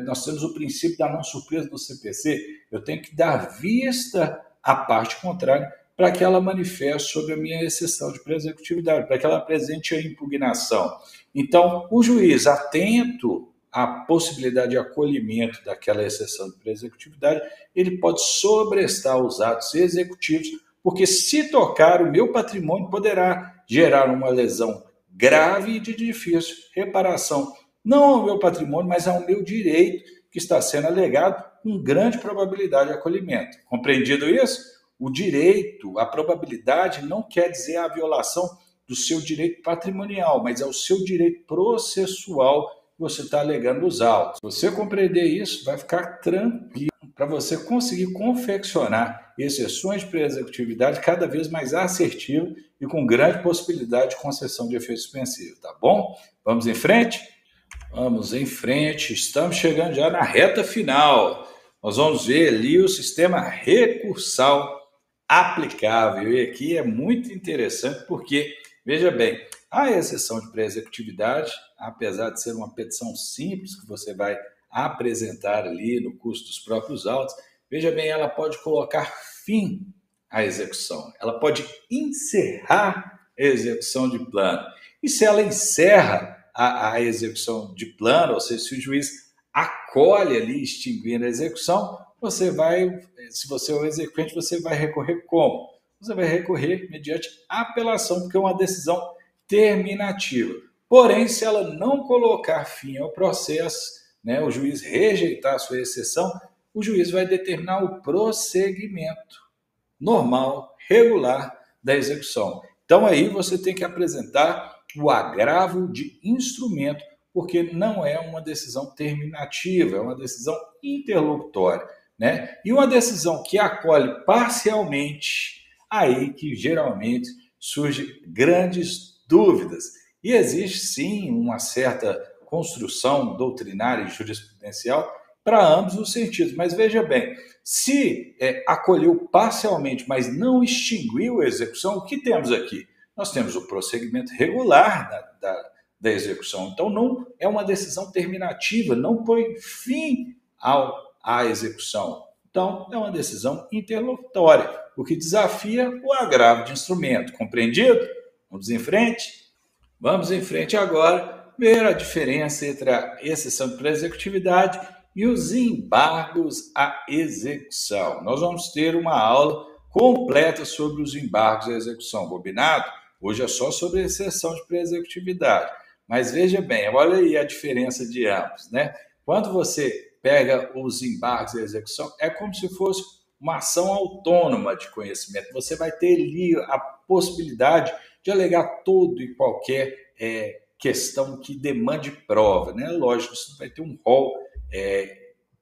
Nós temos o princípio da não surpresa do CPC, eu tenho que dar vista à parte contrária para que ela manifeste sobre a minha exceção de pré-executividade, para que ela apresente a impugnação. Então, o juiz, atento à possibilidade de acolhimento daquela exceção de pré-executividade, ele pode sobrestar os atos executivos, porque se tocar o meu patrimônio poderá gerar uma lesão grave e de difícil reparação, não ao meu patrimônio, mas ao meu direito que está sendo alegado com grande probabilidade de acolhimento. Compreendido isso? O direito, a probabilidade não quer dizer a violação do seu direito patrimonial, mas é o seu direito processual que você está alegando os autos. Se você compreender isso, vai ficar tranquilo para você conseguir confeccionar exceções de pré-executividade cada vez mais assertivas e com grande possibilidade de concessão de efeito suspensivo, tá bom? Vamos em frente? Vamos em frente, estamos chegando já na reta final. Nós vamos ver ali o sistema recursal aplicável. E aqui é muito interessante porque, veja bem, a exceção de pré-executividade, apesar de ser uma petição simples que você vai apresentar ali no curso dos próprios autos, veja bem, ela pode colocar fim à execução, ela pode encerrar a execução de plano. E se ela encerra a execução de plano, ou seja, se o juiz acolhe ali, extinguindo a execução, você vai, se você é o exequente, você vai recorrer como? Você vai recorrer mediante apelação, porque é uma decisão terminativa. Porém, se ela não colocar fim ao processo, o juiz rejeitar a sua exceção, o juiz vai determinar o prosseguimento normal, regular da execução. Então, aí você tem que apresentar o agravo de instrumento, porque não é uma decisão terminativa, é uma decisão interlocutória, E uma decisão que acolhe parcialmente, aí que geralmente surgem grandes dúvidas. E existe, sim, uma certa construção doutrinária e jurisprudencial para ambos os sentidos. Mas veja bem, se acolheu parcialmente, mas não extinguiu a execução, o que temos aqui? Nós temos o prosseguimento regular da execução. Então, não é uma decisão terminativa, não põe fim à execução. Então, é uma decisão interlocutória, o que desafia o agravo de instrumento. Compreendido? Vamos em frente? Vamos em frente agora, ver a diferença entre a exceção de pré-executividade e os embargos à execução. Nós vamos ter uma aula completa sobre os embargos à execução, combinado? Hoje é só sobre a exceção de pré-executividade. Mas veja bem, olha aí a diferença de ambos, Quando você pega os embargos à execução, é como se fosse uma ação autônoma de conhecimento. Você vai ter ali a possibilidade de alegar todo e qualquer questão que demande prova, Lógico, você vai ter um rol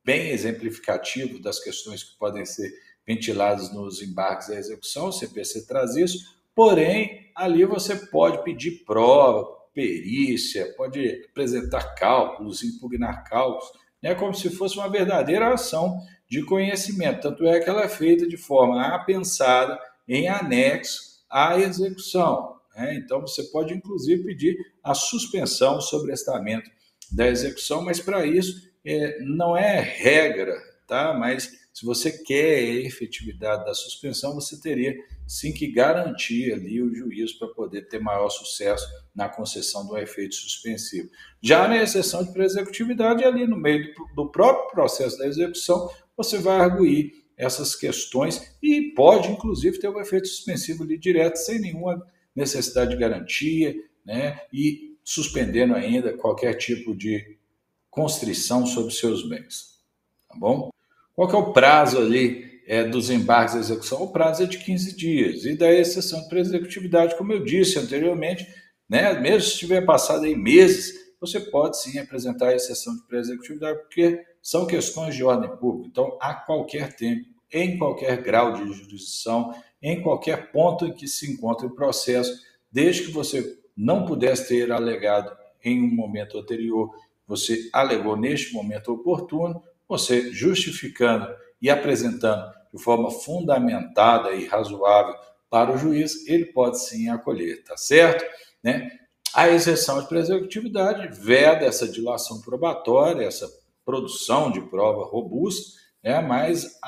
bem exemplificativo das questões que podem ser ventiladas nos embargos à execução, o CPC traz isso, porém, ali você pode pedir prova, perícia, pode apresentar cálculos, impugnar cálculos, como se fosse uma verdadeira ação de conhecimento. Tanto é que ela é feita de forma apensada, em anexo à execução. Então, você pode, inclusive, pedir a suspensão, o sobrestamento da execução, mas para isso não é regra, tá? Mas se você quer a efetividade da suspensão, você teria sim que garantir ali o juízo para poder ter maior sucesso na concessão do efeito suspensivo. Já na exceção de pré-executividade, ali no meio do próprio processo da execução, você vai arguir essas questões e pode, inclusive, ter um efeito suspensivo ali direto, sem nenhuma necessidade de garantia, e suspendendo ainda qualquer tipo de constrição sobre seus bens. Tá bom? Qual que é o prazo ali dos embargos à execução? O prazo é de 15 dias. E da exceção de pré-executividade, como eu disse anteriormente, mesmo se tiver passado aí meses, você pode sim apresentar a exceção de pré-executividade, porque são questões de ordem pública. Então, a qualquer tempo, em qualquer grau de jurisdição, em qualquer ponto em que se encontre o processo, desde que você não pudesse ter alegado em um momento anterior, você alegou neste momento oportuno, você justificando e apresentando de forma fundamentada e razoável para o juiz, ele pode sim acolher, tá certo? Né? A exceção de presecutividade veda essa dilação probatória, essa produção de prova robusta, né? Mas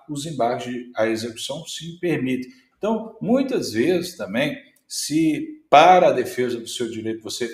os embargos à execução sim permitem. Então, muitas vezes também, se para a defesa do seu direito você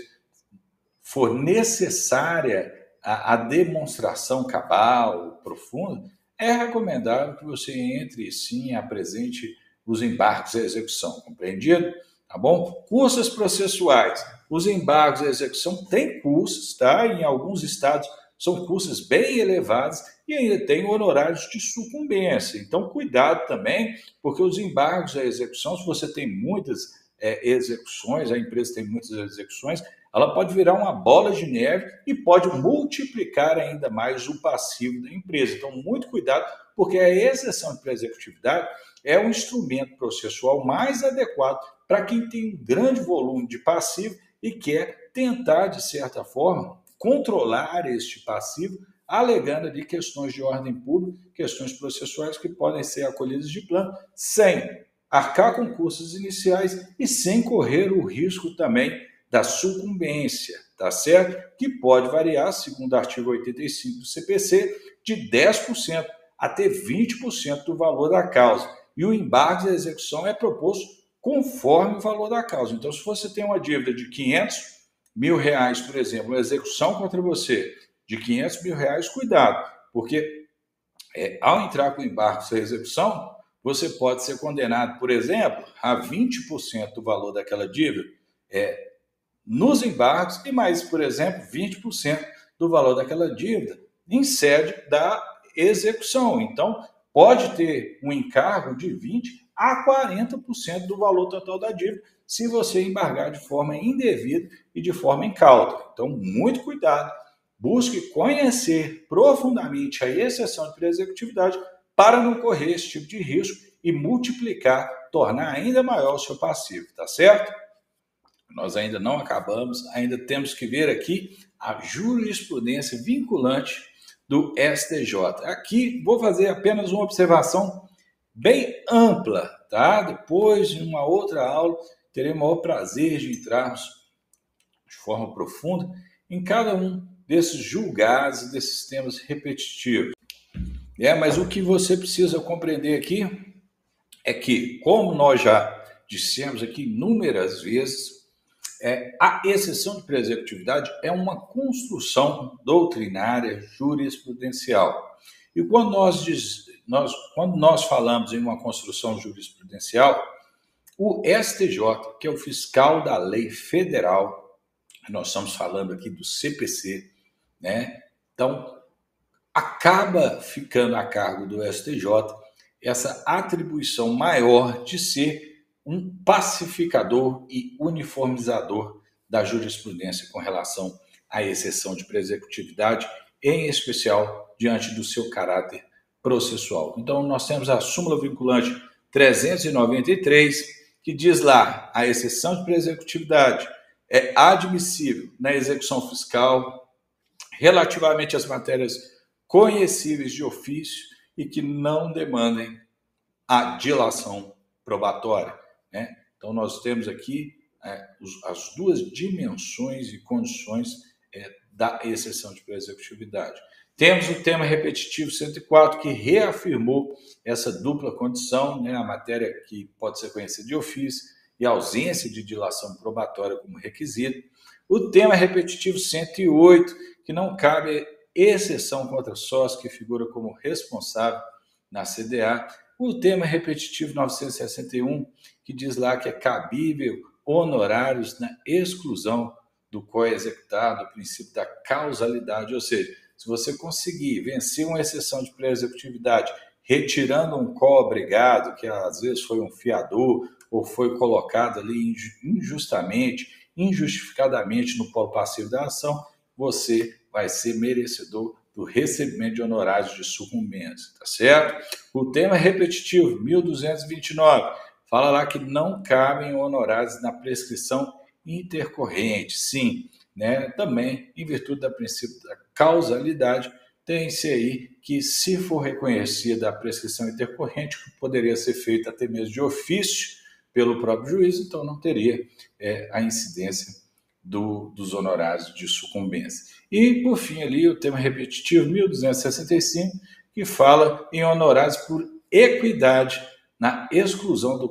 for necessária a demonstração cabal, profunda, é recomendável que você entre sim e apresente os embargos à execução, compreendido? Tá bom? Custas processuais. Os embargos à execução têm custos, tá? Em alguns estados são custos bem elevados e ainda tem honorários de sucumbência. Então, cuidado também, porque os embargos à execução, se você tem muitas execuções, a empresa tem muitas execuções, ela pode virar uma bola de neve e pode multiplicar ainda mais o passivo da empresa. Então, muito cuidado, porque a exceção de pré-executividade é o instrumento processual mais adequado para quem tem um grande volume de passivo e quer tentar, de certa forma, controlar este passivo, alegando ali questões de ordem pública, questões processuais que podem ser acolhidas de plano, sem arcar com custos iniciais e sem correr o risco também da sucumbência, tá certo? Que pode variar, segundo o artigo 85 do CPC, de 10% até 20% do valor da causa. E o embargo da execução é proposto conforme o valor da causa. Então, se você tem uma dívida de R$500 mil, por exemplo, uma execução contra você de R$500 mil, cuidado, porque ao entrar com o embargo da execução, você pode ser condenado, por exemplo, a 20% do valor daquela dívida nos embargos e mais, por exemplo, 20% do valor daquela dívida em sede da execução. Então, pode ter um encargo de 20% a 40% do valor total da dívida, se você embargar de forma indevida e de forma incauta. Então, muito cuidado. Busque conhecer profundamente a exceção de pré-executividade para não correr esse tipo de risco e multiplicar, tornar ainda maior o seu passivo, tá certo? Nós ainda não acabamos, ainda temos que ver aqui a jurisprudência vinculante do STJ. Aqui vou fazer apenas uma observação bem ampla, tá? Depois, em uma outra aula, terei o maior prazer de entrarmos de forma profunda em cada um desses julgados, desses temas repetitivos. Mas o que você precisa compreender aqui é que, como nós já dissemos aqui inúmeras vezes, a exceção de pré-executividade é uma construção doutrinária jurisprudencial. E quando nós falamos em uma construção jurisprudencial, o STJ, que é o fiscal da lei federal, nós estamos falando aqui do CPC, né? Então, acaba ficando a cargo do STJ essa atribuição maior de ser um pacificador e uniformizador da jurisprudência com relação à exceção de pré-executividade, em especial diante do seu caráter processual. Então, nós temos a súmula vinculante 393, que diz lá: a exceção de pré-executividade é admissível na execução fiscal relativamente às matérias conhecíveis de ofício e que não demandem a dilação probatória, né? Então, nós temos aqui as duas dimensões e condições da exceção de pré-executividade. Temos o tema repetitivo 104, que reafirmou essa dupla condição, né? A matéria que pode ser conhecida de ofício e a ausência de dilação probatória como requisito. O tema repetitivo 108, que não cabe exceção contra sócio que figura como responsável na CDA. O tema repetitivo 961, que diz lá que é cabível honorários na exclusão do co-executado, o princípio da causalidade, ou seja, se você conseguir vencer uma exceção de pré-executividade retirando um co-obrigado, que às vezes foi um fiador ou foi colocado ali injustamente, injustificadamente no polo passivo da ação, você vai ser merecedor do recebimento de honorários de sucumbência, tá certo? O tema é repetitivo, 1229, fala lá que não cabem honorários na prescrição intercorrente, sim, né? Também, em virtude do princípio da causalidade, tem-se aí que, se for reconhecida a prescrição intercorrente, que poderia ser feita até mesmo de ofício pelo próprio juiz, então não teria a incidência dos honorários de sucumbência. E, por fim, ali, o tema repetitivo 1265, que fala em honorários por equidade na exclusão do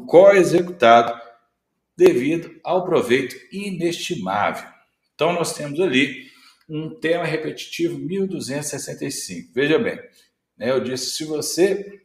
coexecutado devido ao proveito inestimável. Então, nós temos ali um tema repetitivo 1265. Veja bem, né, eu disse, se você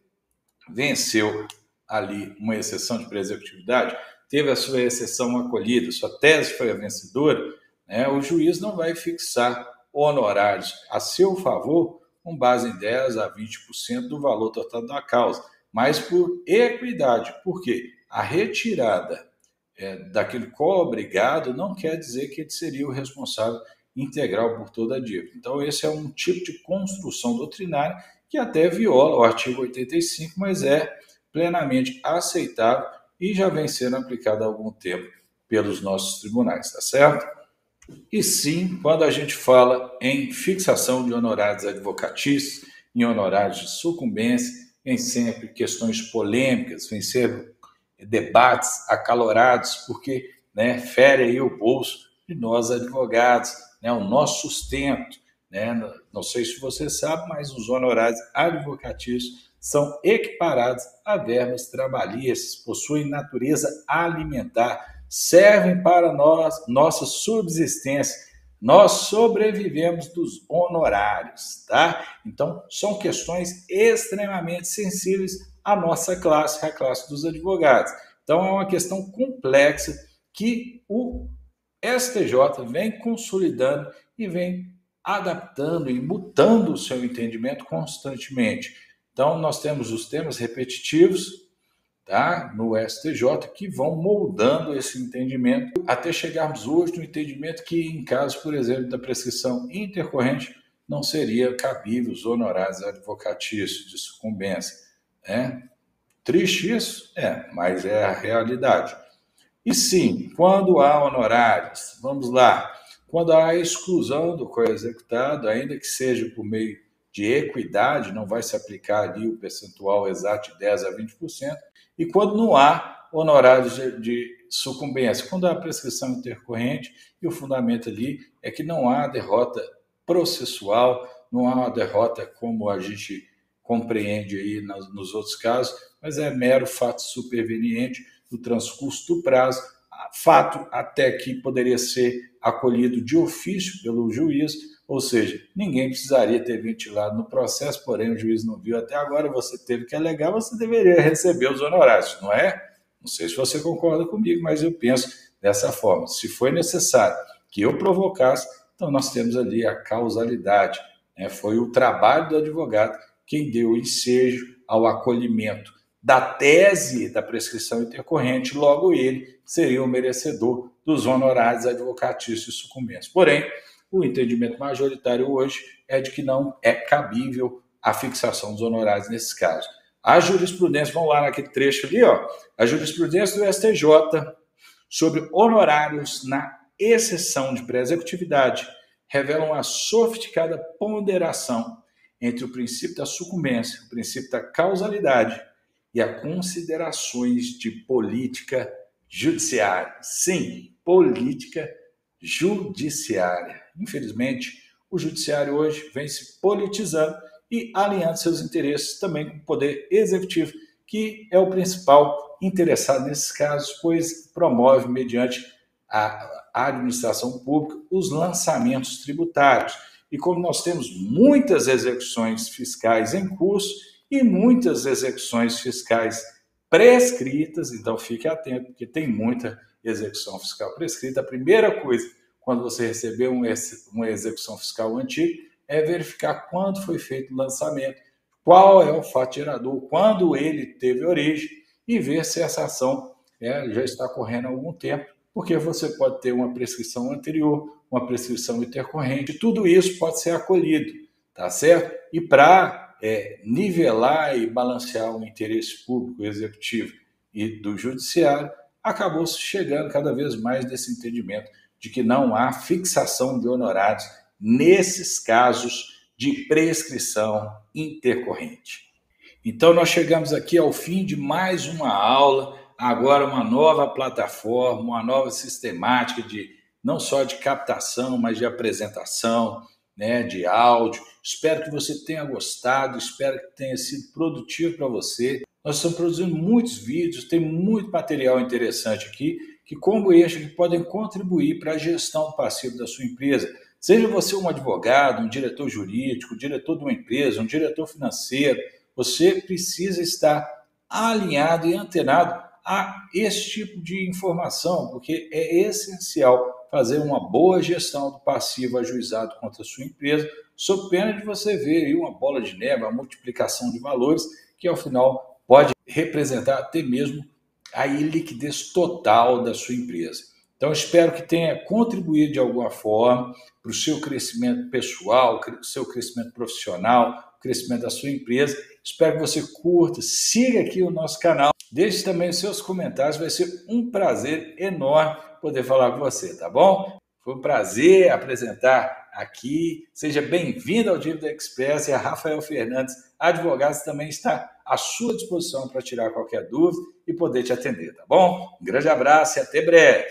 venceu ali uma exceção de pré-executividade, teve a sua exceção acolhida, sua tese foi a vencedora, né, o juiz não vai fixar honorários a seu favor com base em 10% a 20% do valor total da causa, mas por equidade. Por quê? A retirada daquele co-obrigado não quer dizer que ele seria o responsável integral por toda a dívida. Então, esse é um tipo de construção doutrinária que até viola o artigo 85, mas é plenamente aceitável e já vem sendo aplicado há algum tempo pelos nossos tribunais, tá certo? E sim, quando a gente fala em fixação de honorários advocatícios, em honorários de sucumbência, vem sempre questões polêmicas, vem sempre debates acalorados, porque, né, fere aí o bolso de nós advogados, né, o nosso sustento, né? Não sei se você sabe, mas os honorários advocatícios são equiparados a verbas trabalhistas, possuem natureza alimentar, servem para nossa subsistência. Nós sobrevivemos dos honorários, tá? Então, são questões extremamente sensíveis à nossa classe, a classe dos advogados. Então, é uma questão complexa que o STJ vem consolidando e vem adaptando e mutando o seu entendimento constantemente. Então, nós temos os temas repetitivos, tá, no STJ, que vão moldando esse entendimento até chegarmos hoje no entendimento que, em caso, por exemplo, da prescrição intercorrente, não seria cabível os honorários advocatícios de sucumbência. Né? Triste isso? Mas é a realidade. E sim, quando há honorários, vamos lá, quando há a exclusão do coexecutado, ainda que seja por meio de equidade, não vai se aplicar ali o percentual exato de 10% a 20%, e quando não há honorários de sucumbência, quando há prescrição intercorrente, e o fundamento ali é que não há derrota processual, não há uma derrota como a gente compreende aí nos outros casos, mas é mero fato superveniente do transcurso do prazo, fato até que poderia ser acolhido de ofício pelo juiz, ou seja, ninguém precisaria ter ventilado no processo, porém o juiz não viu até agora, você teve que alegar, você deveria receber os honorários, não é? Não sei se você concorda comigo, mas eu penso dessa forma. Se foi necessário que eu provocasse, então nós temos ali a causalidade, né? Foi o trabalho do advogado quem deu o ensejo ao acolhimento da tese da prescrição intercorrente, logo ele seria o merecedor dos honorários advocatícios e sucumbência. Porém, o entendimento majoritário hoje é de que não é cabível a fixação dos honorários nesse caso. A jurisprudência, vamos lá naquele trecho ali, a jurisprudência do STJ sobre honorários na exceção de pré-executividade revela uma sofisticada ponderação entre o princípio da sucumbência, o princípio da causalidade e as considerações de política judiciária. Sim, política judiciária. Infelizmente, o judiciário hoje vem se politizando e alinhando seus interesses também com o poder executivo, que é o principal interessado nesses casos, pois promove, mediante a administração pública, os lançamentos tributários. E como nós temos muitas execuções fiscais em curso e muitas execuções fiscais prescritas, então fique atento, porque tem muita execução fiscal prescrita. A primeira coisa, quando você receber uma execução fiscal antiga, é verificar quando foi feito o lançamento, qual é o fato gerador, quando ele teve origem, e ver se essa ação já está correndo há algum tempo, porque você pode ter uma prescrição anterior, uma prescrição intercorrente. Tudo isso pode ser acolhido, tá certo? E para nivelar e balancear o interesse público, executivo e do judiciário, acabou se chegando cada vez mais nesse entendimento de que não há fixação de honorários nesses casos de prescrição intercorrente. Então, nós chegamos aqui ao fim de mais uma aula, agora uma nova plataforma, uma nova sistemática de não só de captação, mas de apresentação, né, de áudio. Espero que você tenha gostado, espero que tenha sido produtivo para você. Nós estamos produzindo muitos vídeos, tem muito material interessante aqui, que como este, que podem contribuir para a gestão do passivo da sua empresa. Seja você um advogado, um diretor jurídico, diretor de uma empresa, um diretor financeiro, você precisa estar alinhado e antenado a esse tipo de informação, porque é essencial fazer uma boa gestão do passivo ajuizado contra a sua empresa, sob pena de você ver aí uma bola de neve, uma multiplicação de valores, que ao final pode representar até mesmo a iliquidez total da sua empresa. Então, espero que tenha contribuído de alguma forma para o seu crescimento pessoal, o seu crescimento profissional, o crescimento da sua empresa. Espero que você curta, siga aqui o nosso canal, deixe também os seus comentários, vai ser um prazer enorme poder falar com você, tá bom? Foi um prazer apresentar aqui, seja bem-vindo ao Dívida Express e a Rafael Fernandes, advogado, também está à sua disposição para tirar qualquer dúvida e poder te atender, tá bom? Um grande abraço e até breve!